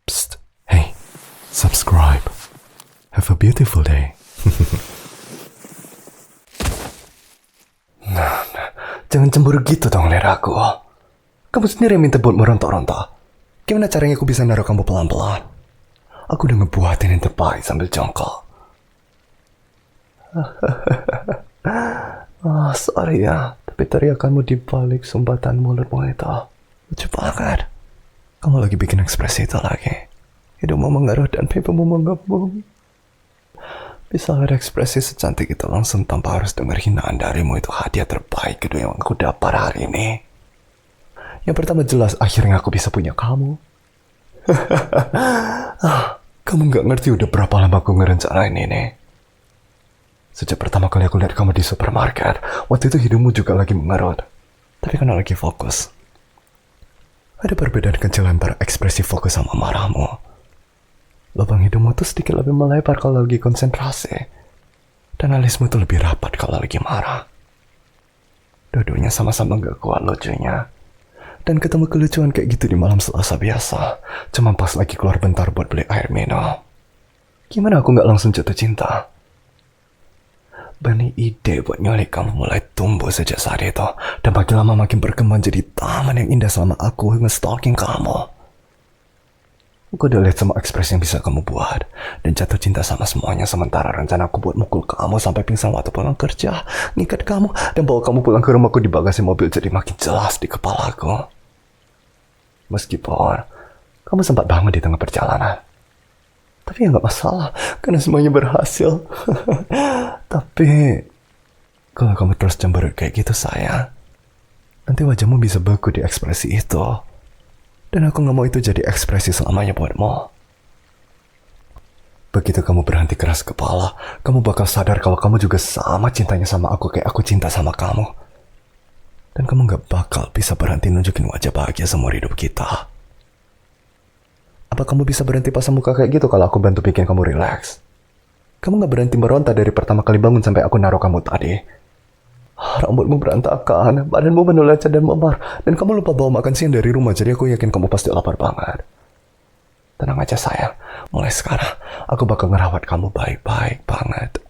Psst. Hey, subscribe. Have a beautiful day. Jangan cemburu gitu dong, lihat aku. Kamu sendiri yang minta buat meronta-ronta. Gimana caranya aku bisa naruh kamu pelan-pelan? Aku udah ngebuatin yang terbaik sambil jongkok. Sorry ya. Tapi teriakanmu di balik sumbatan mulutmu itu lucu banget. Kamu lagi bikin ekspresi itu lagi. Hidungmu mengerut dan pipimu mengembung. Bisa ada ekspresi secantik itu langsung tanpa harus dengar hinaan darimu. Itu hadiah terbaik kedua yang aku dapat hari ini. Yang pertama jelas akhirnya aku bisa punya kamu. Kamu gak ngerti udah berapa lama aku ngerencanain ini. Sejak pertama kali aku lihat kamu di supermarket, waktu itu hidungmu juga lagi mengerut. Tapi karena lagi fokus. Ada perbedaan kecil antara ekspresi fokus sama marahmu. Lubang hidungmu tuh sedikit lebih melebar kalau lagi konsentrasi. Dan alismu tuh lebih rapat kalau lagi marah. Dua-duanya sama-sama gak kuat lucunya. Dan ketemu kelucuan kayak gitu di malam Selasa biasa. Cuma pas lagi keluar bentar buat beli air minum. Gimana aku gak langsung jatuh cinta? Benih ide buat nyulik kamu mulai tumbuh sejak saat itu. Dan makin lama makin berkembang jadi taman yang indah selama aku nge-stalking kamu. Aku udah lihat semua ekspresi yang bisa kamu buat. Dan jatuh cinta sama semuanya. Sementara rencana aku buat mukul kamu sampai pingsan waktu pulang kerja. Ngikat kamu dan bawa kamu pulang ke rumahku di bagasi mobil jadi makin jelas di kepalaku. Meskipun kamu sempat bangun di tengah perjalanan. Tapi ya gak masalah. Karena semuanya berhasil. Tapi kalau kamu terus cemberut kayak gitu sayang, nanti wajahmu bisa beku di ekspresi itu. Dan aku gak mau itu jadi ekspresi selamanya buatmu. Begitu kamu berhenti keras kepala, kamu bakal sadar kalau kamu juga sama cintanya sama aku kayak aku cinta sama kamu. Dan kamu gak bakal bisa berhenti nunjukin wajah bahagia seumur hidup kita. Apa kamu bisa berhenti pasang muka kayak gitu kalau aku bantu bikin kamu relax? Kamu gak berhenti meronta dari pertama kali bangun sampai aku naruh kamu tadi. Rambutmu berantakan, badanmu penuh lecet dan memar, dan kamu lupa bawa makan siang dari rumah, jadi aku yakin kamu pasti lapar banget. Tenang aja sayang, mulai sekarang aku bakal ngerawat kamu baik-baik banget.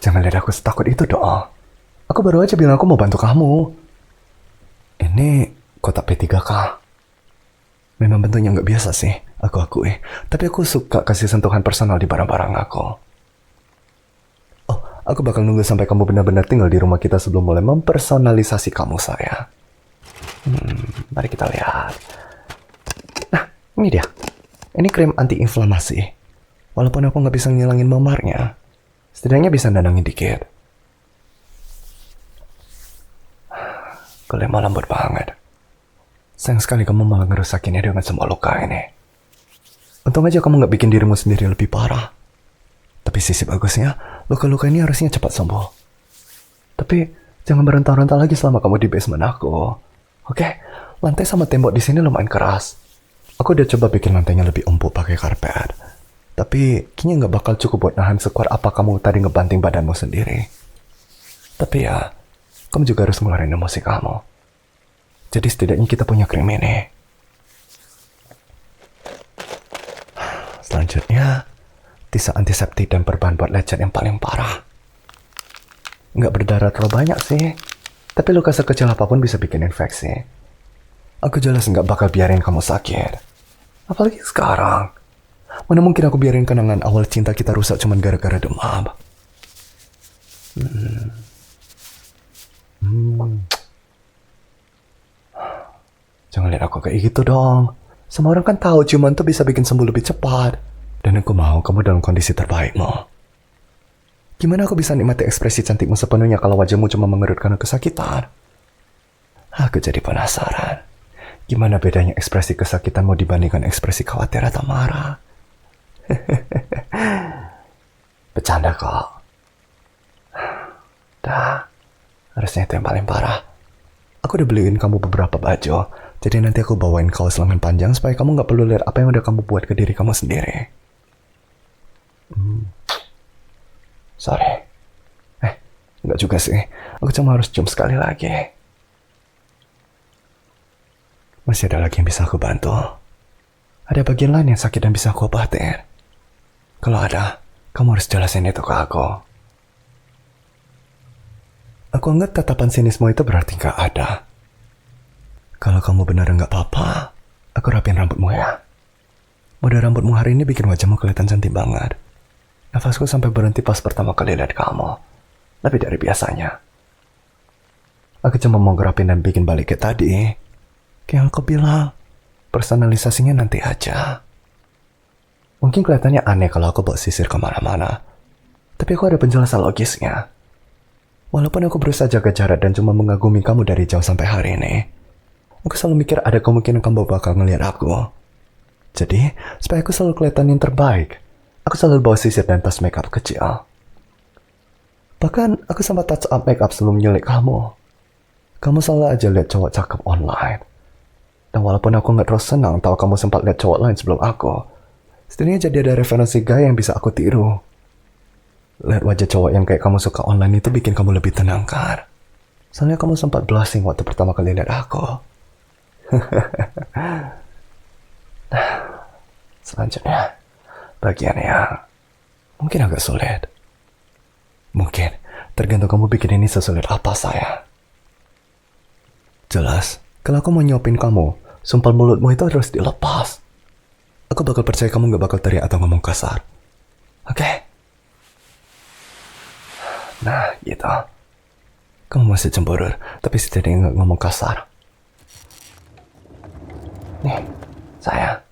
Jangan lihat aku setakut itu dong. Aku baru aja bilang aku mau bantu kamu. Ini kotak P3K. Memang bentuknya nggak biasa sih, aku akui. Tapi aku suka kasih sentuhan personal di barang-barang aku. Oh, aku bakal nunggu sampai kamu benar-benar tinggal di rumah kita sebelum mulai mempersonalisasi kamu, saya. Mari kita lihat. Nah, ini dia. Ini krim anti-inflamasi. Walaupun aku nggak bisa ngilangin memarnya, setidaknya bisa nenangin dikit. Kulitmu lembut banget. Sayang sekali kamu malah ngerusakinnya dengan semua luka ini. Untung aja kamu gak bikin dirimu sendiri lebih parah. Tapi sisi bagusnya, luka-luka ini harusnya cepat sembuh. Tapi jangan berontak-rontak lagi selama kamu di basement aku. Oke, lantai sama tembok di sini lumayan keras. Aku udah coba bikin lantainya lebih empuk pakai karpet. Tapi kayaknya gak bakal cukup buat nahan sekuat apa kamu tadi ngebanting badanmu sendiri. Tapi ya, kamu juga harus ngeluarin emosi kamu. Jadi setidaknya kita punya krim ini. Selanjutnya, tisa antiseptik dan perban buat lecet yang paling parah. Nggak berdarah terlalu banyak sih, tapi luka sekecil apapun bisa bikin infeksi. Aku jelas nggak bakal biarin kamu sakit. Apalagi sekarang. Mana mungkin aku biarin kenangan awal cinta kita rusak cuma gara-gara demam. Jangan lihat aku kayak gitu dong. Semua orang kan tahu ciuman tuh bisa bikin sembuh lebih cepat. Dan aku mau kamu dalam kondisi terbaikmu. Gimana aku bisa nikmati ekspresi cantikmu sepenuhnya kalau wajahmu cuma mengerut karena kesakitan? Aku jadi penasaran. Gimana bedanya ekspresi kesakitanmu dibandingkan ekspresi khawatir atau marah? Bercanda kok. Dah, harusnya itu yang paling parah. Aku udah beliin kamu beberapa baju. Jadi nanti aku bawain kaos lengan panjang supaya kamu gak perlu lihat apa yang udah kamu buat ke diri kamu sendiri. Sorry. Enggak juga sih. Aku cuma harus cium sekali lagi. Masih ada lagi yang bisa aku bantu. Ada bagian lain yang sakit dan bisa aku obatin. Kalau ada, kamu harus jelasin itu ke aku. Aku anggap tatapan sinismu itu berarti gak ada. Kalau kamu benar nggak apa-apa, aku rapin rambutmu ya. Model rambutmu hari ini bikin wajahmu kelihatan cantik banget. Nafasku sampai berhenti pas pertama kali lihat kamu. Lebih dari biasanya. Aku cuma mau ngerapin dan bikin balik kayak tadi. Kayak aku bilang, personalisasinya nanti aja. Mungkin kelihatannya aneh kalau aku bawa sisir kemana-mana. Tapi aku ada penjelasan logisnya. Walaupun aku berusaha jaga jarak dan cuma mengagumi kamu dari jauh sampai hari ini, aku selalu mikir ada kemungkinan kamu bakal ngeliat aku. Jadi, supaya aku selalu kelihatan yang terbaik, aku selalu bawa sisir dan tas makeup kecil. Bahkan, aku sempat touch up makeup sebelum nyulik kamu. Kamu selalu aja lihat cowok cakep online. Dan walaupun aku nggak terus senang tahu kamu sempat lihat cowok lain sebelum aku, setidaknya jadi ada referensi gaya yang bisa aku tiru. Lihat wajah cowok yang kayak kamu suka online itu bikin kamu lebih tenang kan? Soalnya kamu sempat blushing waktu pertama kali lihat aku. Nah, selanjutnya, bagian yang mungkin agak sulit. Mungkin, tergantung kamu bikin ini sesulit apa saya. Jelas, kalau aku mau nyopin kamu, sumpah mulutmu itu harus dilepas. Aku bakal percaya kamu gak bakal teriak atau ngomong kasar. Oke? Nah, gitu. Kamu masih cemburu, tapi setidaknya gak ngomong kasar. Nih, sayang.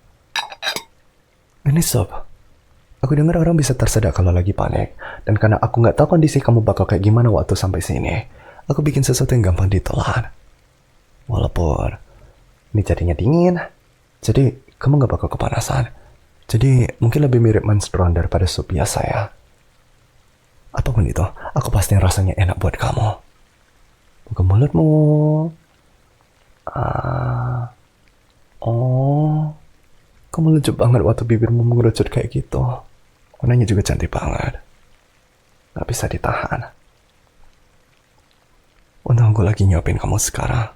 Ini sup. Aku dengar orang bisa tersedak kalau lagi panik. Dan karena aku gak tahu kondisi kamu bakal kayak gimana waktu sampai sini, aku bikin sesuatu yang gampang ditelan. Walaupun ini jadinya dingin, jadi kamu gak bakal kepanasan. Jadi mungkin lebih mirip minestrone daripada sup biasa ya. Apapun itu, aku pasti rasanya enak buat kamu. Buka mulutmu. Oh, kamu lucu banget waktu bibirmu mengerucut kayak gitu. Warnanya juga cantik banget. Gak bisa ditahan. Untung aku lagi nyopin kamu sekarang.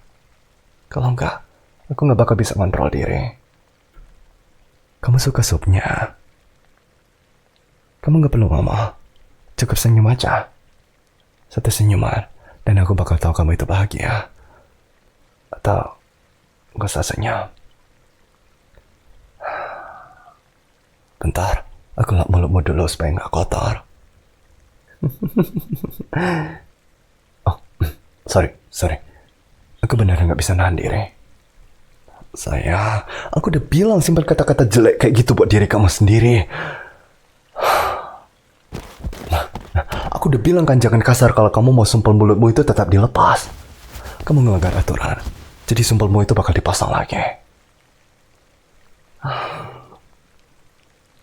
Kalau enggak, aku gak bakal bisa kontrol diri. Kamu suka supnya? Kamu gak perlu ngomong. Cukup senyum aja. Satu senyuman, dan aku bakal tahu kamu itu bahagia. Atau, gak usah senyum. Bentar, aku lap mulutmu dulu supaya gak kotor. Oh, sorry. Aku beneran gak bisa nahan diri. Sayang, aku udah bilang simpan kata-kata jelek kayak gitu buat diri kamu sendiri. Aku udah bilang kan jangan kasar kalau kamu mau sumpel mulutmu itu tetap dilepas. Kamu ngelanggar aturan, jadi sumpelmu itu bakal dipasang lagi.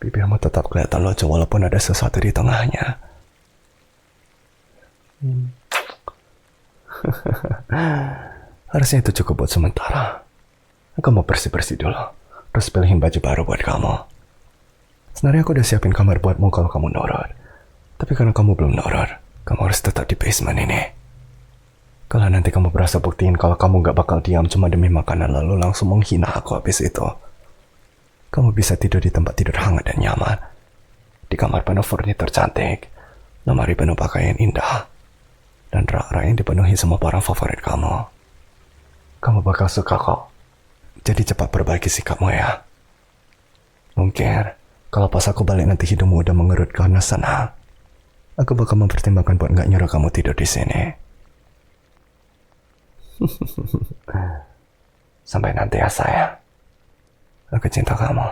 Bibirmu tetap kelihatan lucu walaupun ada sesuatu di tengahnya. Harusnya itu cukup buat sementara. Aku mau bersih-bersih dulu, terus pilihin baju baru buat kamu. Sebenarnya aku udah siapin kamar buatmu kalau kamu nurut. Tapi karena kamu belum nurut, kamu harus tetap di basement ini. Kalau nanti kamu berasa buktiin kalau kamu gak bakal diam cuma demi makanan lalu langsung menghina aku habis itu, kamu bisa tidur di tempat tidur hangat dan nyaman. Di kamar penuh furnitur cantik, lemari penuh pakaian indah, dan rak-rak yang dipenuhi semua barang favorit kamu. Kamu bakal suka kok. Jadi cepat perbaiki sikapmu ya. Mungkin, kalau pas aku balik nanti hidungmu udah mengerut karena senang, aku bakal mempertimbangkan buat gak nyuruh kamu tidur di sini. Sampai nanti ya sayang. Aku cinta kamu.